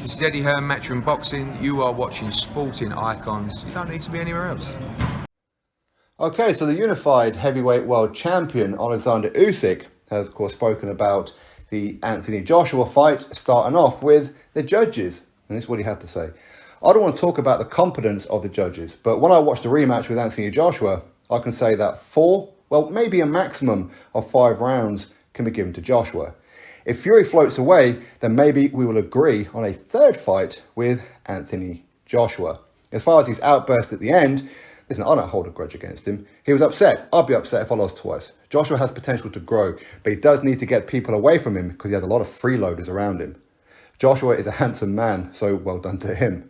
This is Eddie Hearn, Matchroom Boxing. You are watching Sporting Icons. You don't need to be anywhere else. Okay, so the unified heavyweight world champion, Oleksandr Usyk, has of course spoken about the Anthony Joshua fight, starting off with the judges. And this is what he had to say. I don't want to talk about the competence of the judges, but when I watched the rematch with Anthony Joshua, I can say that 4, well, maybe a maximum of 5 rounds can be given to Joshua. If Fury floats away, then maybe we will agree on a third fight with Anthony Joshua. As far as his outburst at the end, listen, I don't hold a grudge against him. He was upset. I'd be upset if I lost twice. Joshua has potential to grow, but he does need to get people away from him because he has a lot of freeloaders around him. Joshua is a handsome man, so well done to him.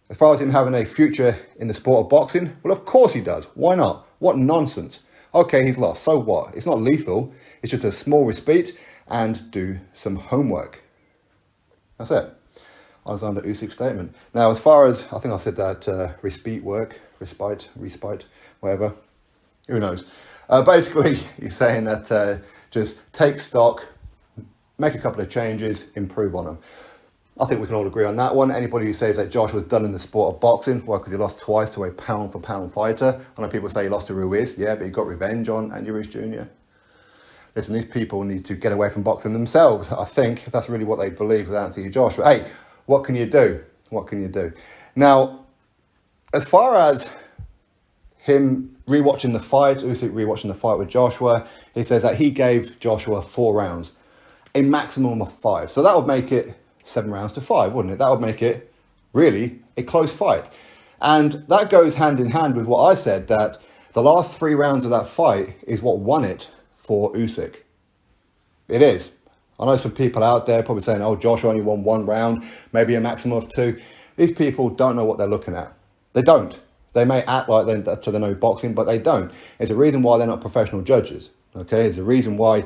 As far as him having a future in the sport of boxing, well, of course he does. Why not? What nonsense. Okay, he's lost. So what? It's not lethal. It's just a small respite and do some homework. That's it. Oleksandr Usyk's statement. Now, as far as, I think I said that respite, whatever. Who knows? Basically, he's saying that just take stock, make a couple of changes, improve on them. I think we can all agree on that one. Anybody who says that Joshua's done in the sport of boxing, well, because he lost twice to a pound-for-pound fighter. I know people say he lost to Ruiz, yeah, but he got revenge on Andy Ruiz Jr. Listen, these people need to get away from boxing themselves, I think, if that's really what they believe with Anthony Joshua. Hey, what can you do? What can you do? Now, as far as him rewatching the fight, Usyk rewatching the fight with Joshua, he says that he gave Joshua 4 rounds, a maximum of 5. So that would make it 7 rounds to 5, wouldn't it? That would make it really a close fight. And that goes hand in hand with what I said, that the last 3 rounds of that fight is what won it for Usyk. It is. I know some people out there probably saying, oh, Joshua only won 1 round, maybe a maximum of 2. These people don't know what they're looking at. They don't. They may act like they know boxing, but they don't. It's a reason why they're not professional judges. Okay, it's a reason why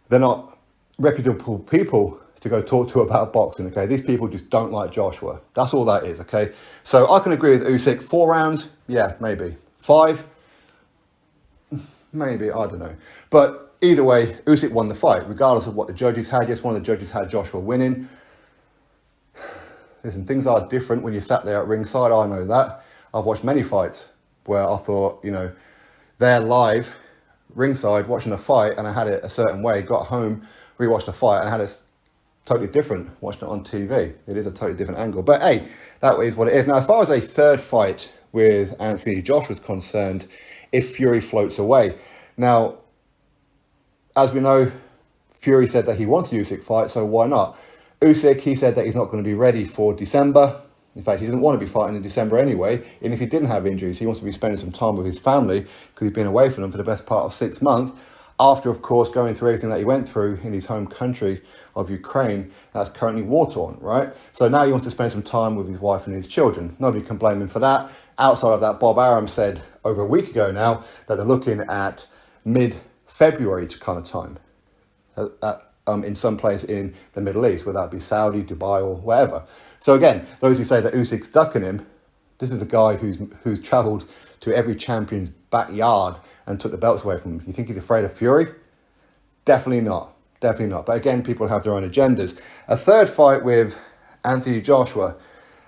they're not reputable people to go talk to about boxing. Okay, these people just don't like Joshua. That's all that is. Okay, so I can agree with Usyk. 4 rounds, yeah, maybe. 5, maybe, I don't know. But either way, Usyk won the fight, regardless of what the judges had. Yes, one of the judges had Joshua winning. Listen, things are different when you sat there at ringside. I know that. I've watched many fights where I thought, they're live, ringside, watching a fight, and I had it a certain way. Got home, rewatched the fight, and I had it totally different watching it on TV. It is a totally different angle. But hey, that is what it is. Now, as far as a third fight with Anthony Joshua is concerned, if Fury floats away. Now, as we know, Fury said that he wants the Usyk fight, so why not? Usyk, he said that he's not going to be ready for December. In fact, he doesn't want to be fighting in December anyway. And if he didn't have injuries, he wants to be spending some time with his family because he's been away from them for the best part of 6 months. After, of course, going through everything that he went through in his home country of Ukraine, that's currently war-torn, right? So now he wants to spend some time with his wife and his children. Nobody can blame him for that. Outside of that, Bob Arum said over a week ago now that they're looking at mid-February kind of time in some place in the Middle East, whether that be Saudi, Dubai, or wherever. So again, those who say that Usyk's ducking him, this is a guy who's travelled to every champion's backyard and took the belts away from him. You think he's afraid of Fury? Definitely not. Definitely not. But again, people have their own agendas. A third fight with Anthony Joshua,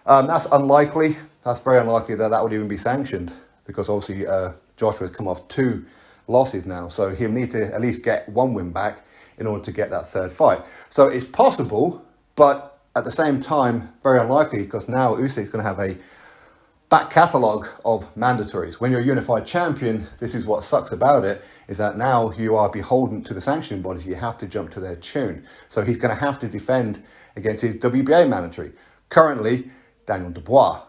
that's unlikely. That's very unlikely that would even be sanctioned because obviously Joshua has come off 2 losses now. So he'll need to at least get 1 win back in order to get that third fight. So it's possible, but at the same time, very unlikely because now Usyk's going to have a back catalogue of mandatories. When you're a unified champion, this is what sucks about it, is that now you are beholden to the sanctioning bodies. You have to jump to their tune. So he's going to have to defend against his WBA mandatory. Currently, Daniel Dubois.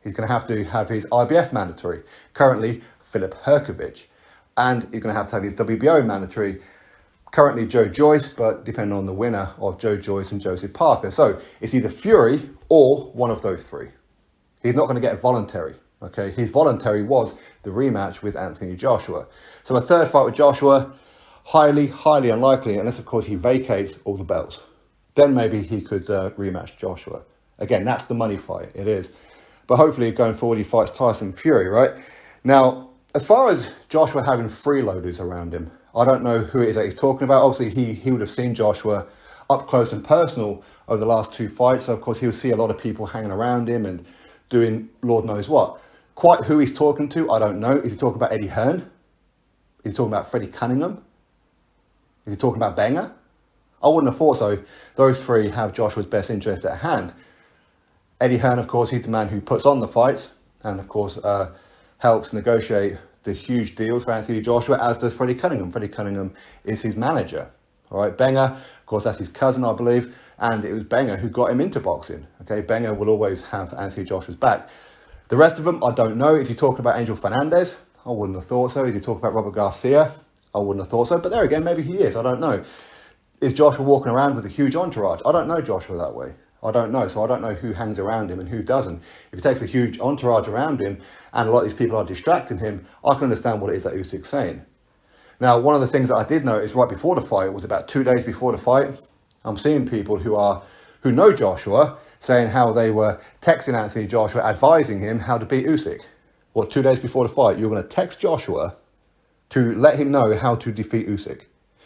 He's going to have his IBF mandatory. Currently, Filip Hrgovic. And he's going to have his WBO mandatory. Currently, Joe Joyce, but depending on the winner of Joe Joyce and Joseph Parker. So it's either Fury or one of those 3. He's not going to get voluntary, okay? His voluntary was the rematch with Anthony Joshua. So a third fight with Joshua, highly, highly unlikely, unless, of course, he vacates all the belts. Then maybe he could rematch Joshua. Again, that's the money fight, it is. But hopefully, going forward, he fights Tyson Fury, right? Now, as far as Joshua having freeloaders around him, I don't know who it is that he's talking about. Obviously, he would have seen Joshua up close and personal over the last 2 fights. So, of course, he'll see a lot of people hanging around him and doing Lord knows what. Quite who he's talking to, I don't know. Is he talking about Eddie Hearn? Is he talking about Freddie Cunningham? Is he talking about Banger? I wouldn't have thought so. Those three have Joshua's best interest at hand. Eddie Hearn, of course, he's the man who puts on the fights and, of course, helps negotiate the huge deals for Anthony Joshua, as does Freddie Cunningham. Freddie Cunningham is his manager. All right, Banger, of course, that's his cousin, I believe, and it was Banger who got him into boxing. Okay, Banger will always have Anthony Joshua's back. The rest of them, I don't know. Is he talking about Angel Fernandez? I wouldn't have thought so. Is he talking about Robert Garcia? I wouldn't have thought so. But there again, maybe he is. I don't know. Is Joshua walking around with a huge entourage? I don't know Joshua that way. I don't know. So I don't know who hangs around him and who doesn't. If he takes a huge entourage around him and a lot of these people are distracting him, I can understand what it is that Usyk's saying. Now, one of the things that I did notice right before the fight was about 2 days before the fight, I'm seeing people who know Joshua saying how they were texting Anthony Joshua, advising him how to beat Usyk. Well, 2 days before the fight, you're going to text Joshua to let him know how to defeat Usyk.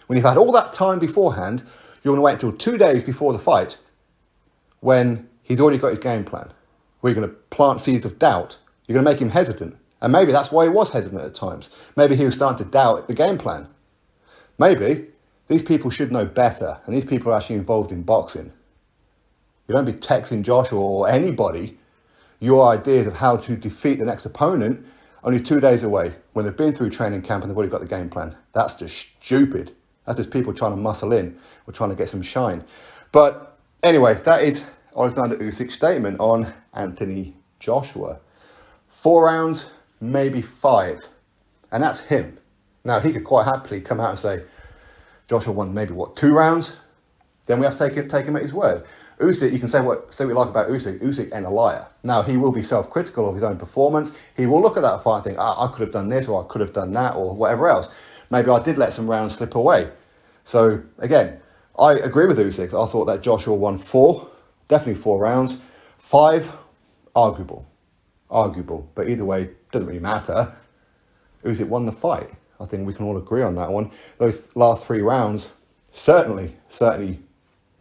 When you've had all that time beforehand, you're going to wait until 2 days before the fight when he's already got his game plan. Where you're going to plant seeds of doubt. You're going to make him hesitant. And maybe that's why he was hesitant at times. Maybe he was starting to doubt the game plan. Maybe these people should know better. And these people are actually involved in boxing. You don't be texting Joshua or anybody your ideas of how to defeat the next opponent only 2 days away when they've been through training camp and they've already got the game plan. That's just stupid. That's just people trying to muscle in or trying to get some shine. But anyway, that is Oleksandr Usyk's statement on Anthony Joshua. 4 rounds, maybe 5. And that's him. Now, he could quite happily come out and say, Joshua won maybe, 2 rounds? Then we have to take him at his word. Usyk, you can say what you like about Usyk. Usyk ain't a liar. Now, he will be self-critical of his own performance. He will look at that fight and think, I could have done this or I could have done that or whatever else. Maybe I did let some rounds slip away. So, again, I agree with Usyk. I thought that Joshua won 4, definitely 4 rounds. 5, arguable. But either way, doesn't really matter. Usyk won the fight. I think we can all agree on that one. Those last 3 rounds certainly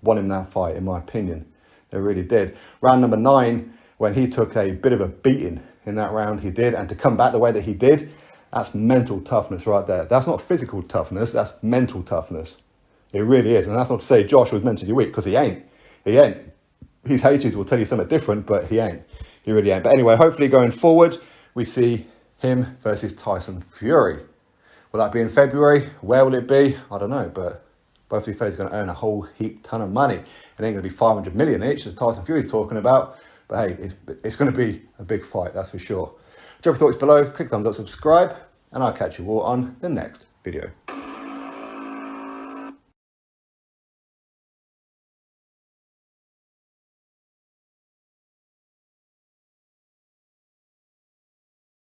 won him that fight, in my opinion. They really did. Round number 9, when he took a bit of a beating in that round, he did. And to come back the way that he did, that's mental toughness right there. That's not physical toughness, that's mental toughness. It really is. And that's not to say Joshua's mentally weak, because he ain't. His haters will tell you something different, but he ain't. He really ain't. But anyway, hopefully going forward, we see him versus Tyson Fury. Will that be in February? Where will it be? I don't know, but both these fellas are going to earn a whole heap ton of money. It ain't going to be 500 million each, as Tyson Fury's talking about. But hey, it's going to be a big fight, that's for sure. Drop your thoughts below, click thumbs up, subscribe, and I'll catch you all on the next video.